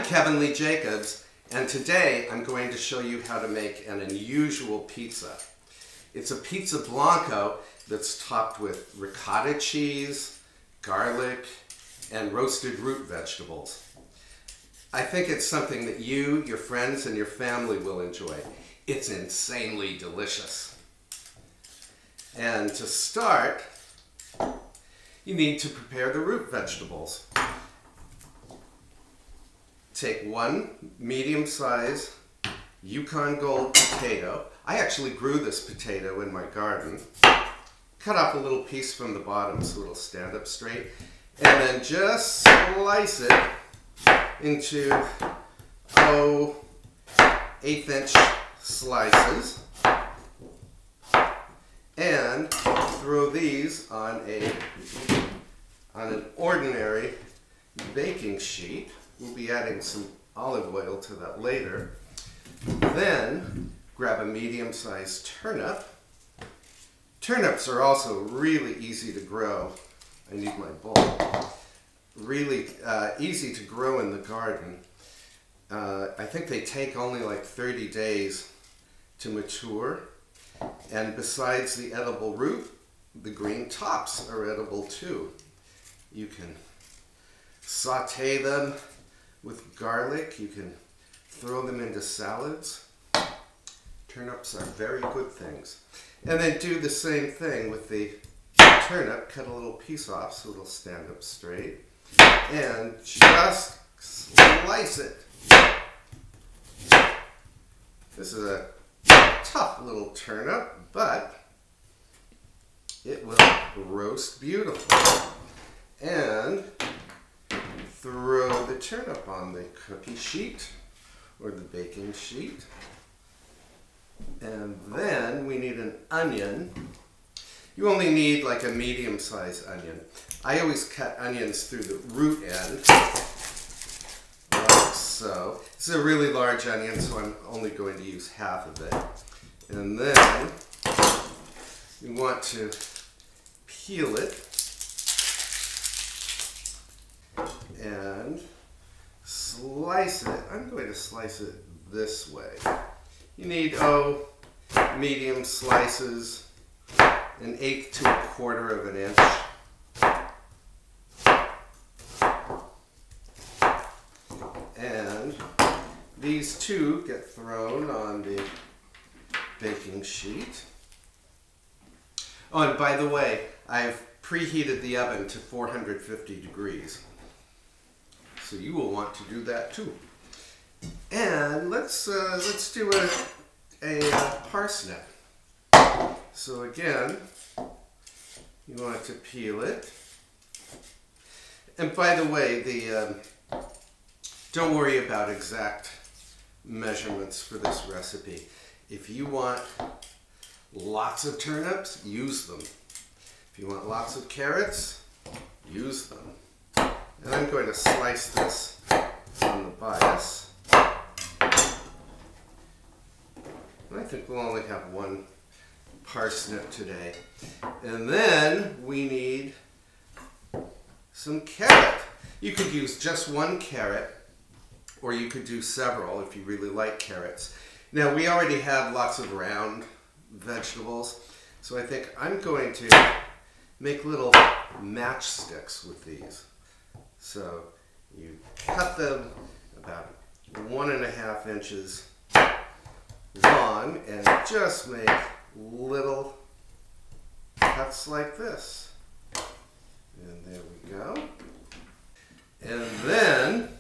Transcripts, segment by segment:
Kevin Lee Jacobs, and today I'm going to show you how to make an unusual pizza. It's a pizza blanco that's topped with ricotta cheese, garlic, and roasted root vegetables. I think it's something that you, your friends, and your family will enjoy. It's insanely delicious. And to start, you need to prepare the root vegetables. Take one medium-sized Yukon Gold potato. I actually grew this potato in my garden. Cut off a little piece from the bottom so it'll stand up straight. And then just slice it into, 1/8-inch slices. And throw these on an ordinary baking sheet. We'll be adding some olive oil to that later. Then grab a medium-sized turnip. Turnips are also really easy to grow. I need my bowl. Really easy to grow in the garden. I think they take only like 30 days to mature. And besides the edible root, the green tops are edible too. You can saute them with garlic. You can throw them into salads. Turnips are very good things. And then do the same thing with the turnip. Cut a little piece off so it'll stand up straight. And just slice it. This is a tough little turnip, but it will roast beautifully. And throw the turnip on the cookie sheet or the baking sheet. And then we need an onion. You only need like a medium-sized onion. I always cut onions through the root end, like so. This is a really large onion, so I'm only going to use half of it. And then you want to peel it and slice it. I'm going to slice it this way. You need, medium slices, 1/8 to 1/4 of an inch. And these two get thrown on the baking sheet. Oh, and by the way, I've preheated the oven to 450 degrees. So you will want to do that too. And let's do a parsnip. So again, you want to peel it. And by the way, don't worry about exact measurements for this recipe. If you want lots of turnips, use them. If you want lots of carrots, use them. And I'm going to slice this on the bias. I think we'll only have one parsnip today. And then we need some carrot. You could use just one carrot, or you could do several if you really like carrots. Now we already have lots of round vegetables, so I think I'm going to make little matchsticks with these. So you cut them about 1.5 inches long and just make little cuts like this. And there we go. And then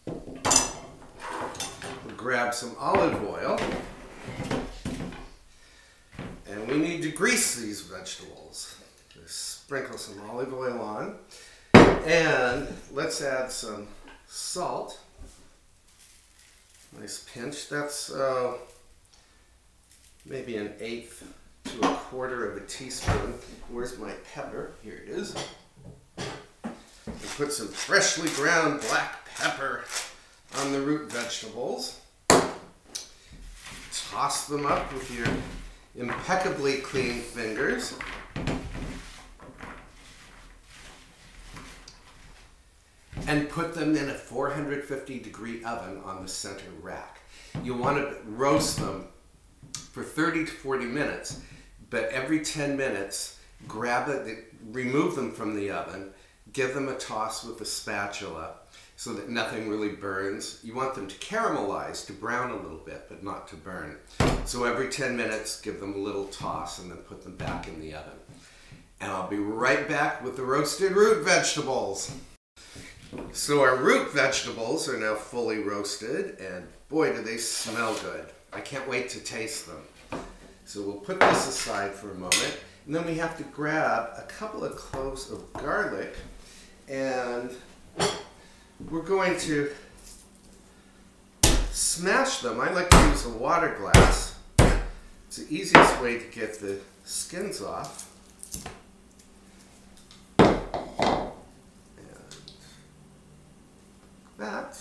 we'll grab some olive oil. And we need to grease these vegetables. Just sprinkle some olive oil on. And let's add some salt. Nice pinch. That's maybe 1/8 to 1/4 of a teaspoon. Where's my pepper? Here it is. And put some freshly ground black pepper on the root vegetables. Toss them up with your impeccably clean fingers. and put them in a 450-degree oven on the center rack. You want to roast them for 30 to 40 minutes, but every 10 minutes, grab it, remove them from the oven, give them a toss with a spatula so that nothing really burns. You want them to caramelize, to brown a little bit, but not to burn. So every 10 minutes, give them a little toss and then put them back in the oven. And I'll be right back with the roasted root vegetables. So our root vegetables are now fully roasted, and boy, do they smell good. I can't wait to taste them. So we'll put this aside for a moment, and then we have to grab a couple of cloves of garlic, and we're going to smash them. I like to use a water glass. It's the easiest way to get the skins off. That,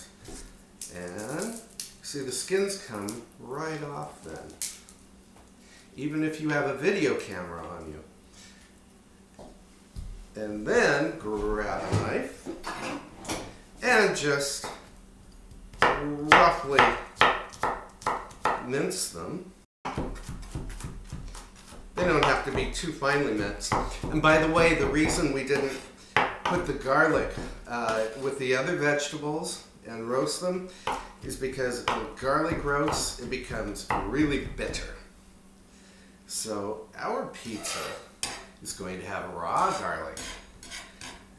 and see, the skins come right off then, even if you have a video camera on you. And then grab a knife and just roughly mince them. They don't have to be too finely minced. And by the way, the reason we didn't put the garlic with the other vegetables and roast them is because when garlic roasts, it becomes really bitter. So our pizza is going to have raw garlic.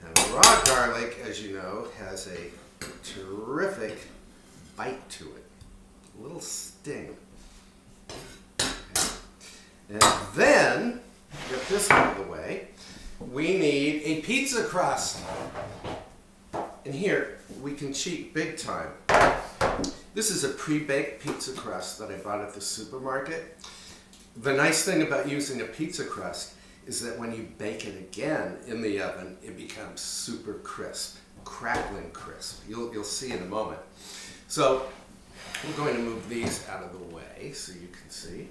And raw garlic, as you know, has a terrific bite to it, a little sting. And then, get this out of the way, we need a pizza crust. And here, we can cheat big time. This is a pre-baked pizza crust that I bought at the supermarket. The nice thing about using a pizza crust is that when you bake it again in the oven, it becomes super crisp, crackling crisp. You'll see in a moment. So we're going to move these out of the way so you can see.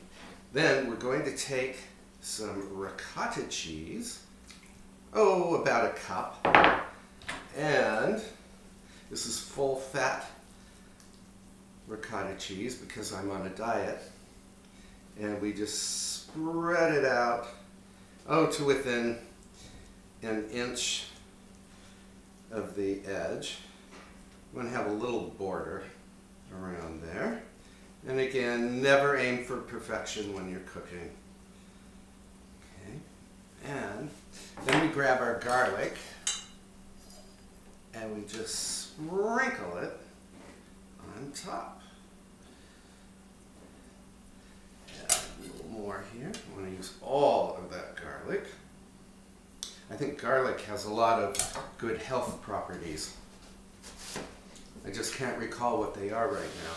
Then we're going to take some ricotta cheese, about a cup, and this is full fat ricotta cheese because I'm on a diet, and we just spread it out to within an inch of the edge. I'm going to have a little border around there, and again, never aim for perfection when you're cooking. Okay, and then we grab our garlic and we just sprinkle it on top. Add a little more here. I want to use all of that garlic. I think garlic has a lot of good health properties. I just can't recall what they are right now.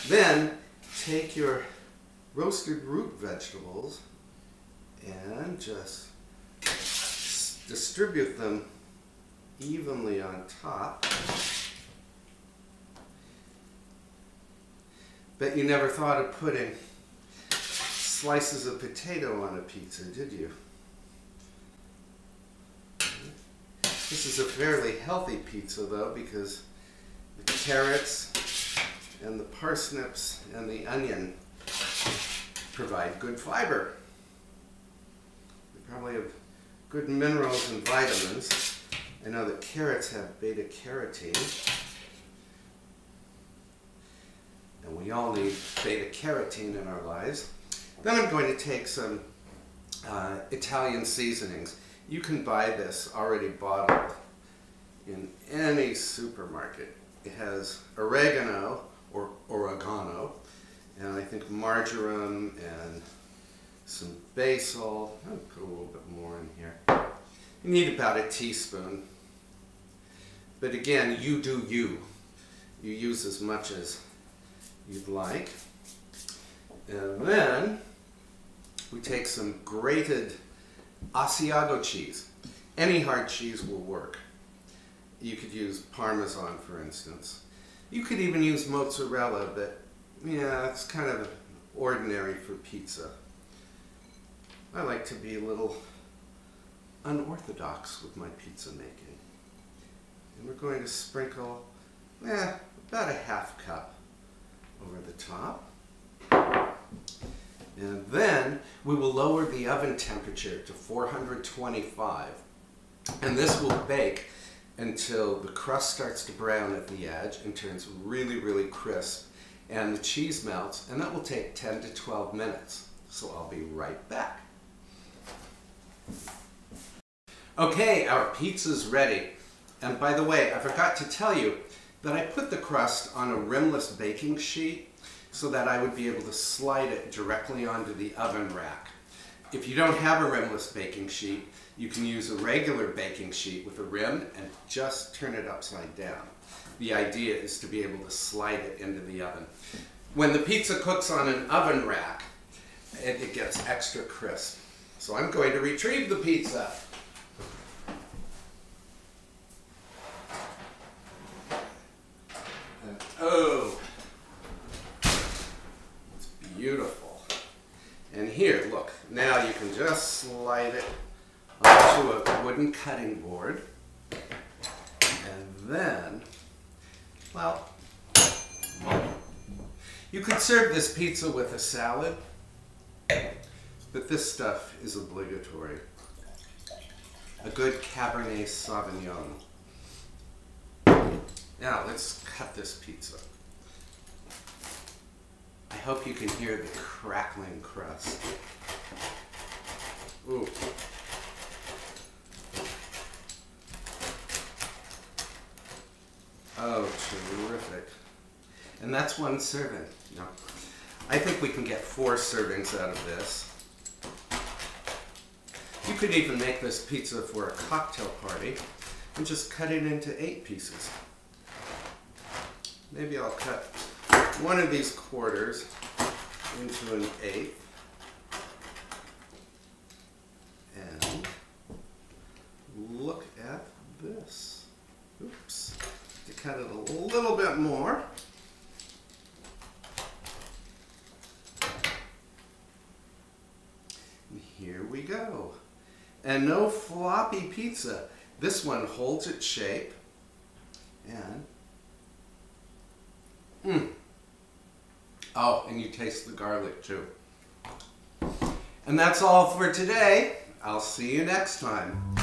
Then take your roasted root vegetables and just distribute them evenly on top. Bet you never thought of putting slices of potato on a pizza, did you? This is a fairly healthy pizza though, because the carrots and the parsnips and the onion provide good fiber. They probably have good minerals and vitamins. I know that carrots have beta carotene, and we all need beta carotene in our lives. Then I'm going to take some Italian seasonings. You can buy this already bottled in any supermarket. It has oregano or oregano, and I think marjoram and some basil. I'll put a little bit more in here. You need about a teaspoon. But again, you do you. You use as much as you'd like. And then we take some grated Asiago cheese. Any hard cheese will work. You could use Parmesan, for instance. You could even use mozzarella, but yeah, it's kind of ordinary for pizza. I like to be a little unorthodox with my pizza making. And we're going to sprinkle about a half cup over the top. And then we will lower the oven temperature to 425. And this will bake until the crust starts to brown at the edge and turns really, really crisp. And the cheese melts, and that will take 10 to 12 minutes. So I'll be right back. Okay, our pizza's ready. And by the way, I forgot to tell you that I put the crust on a rimless baking sheet so that I would be able to slide it directly onto the oven rack. If you don't have a rimless baking sheet, you can use a regular baking sheet with a rim and just turn it upside down. The idea is to be able to slide it into the oven. When the pizza cooks on an oven rack, it gets extra crisp. So I'm going to retrieve the pizza. And oh, it's beautiful. And here, look, now you can just slide it onto a wooden cutting board. And then, well, you could serve this pizza with a salad, but this stuff is obligatory. A good Cabernet Sauvignon. Now let's cut this pizza. I hope you can hear the crackling crust. Ooh. Oh, terrific. And that's one serving. No. I think we can get 4 servings out of this. You could even make this pizza for a cocktail party and just cut it into 8 pieces. Maybe I'll cut one of these quarters into an 1/8. And look at this. Oops. To cut it a little bit more. And here we go. And no floppy pizza. This one holds its shape. And oh, and you taste the garlic too. And that's all for today. I'll see you next time.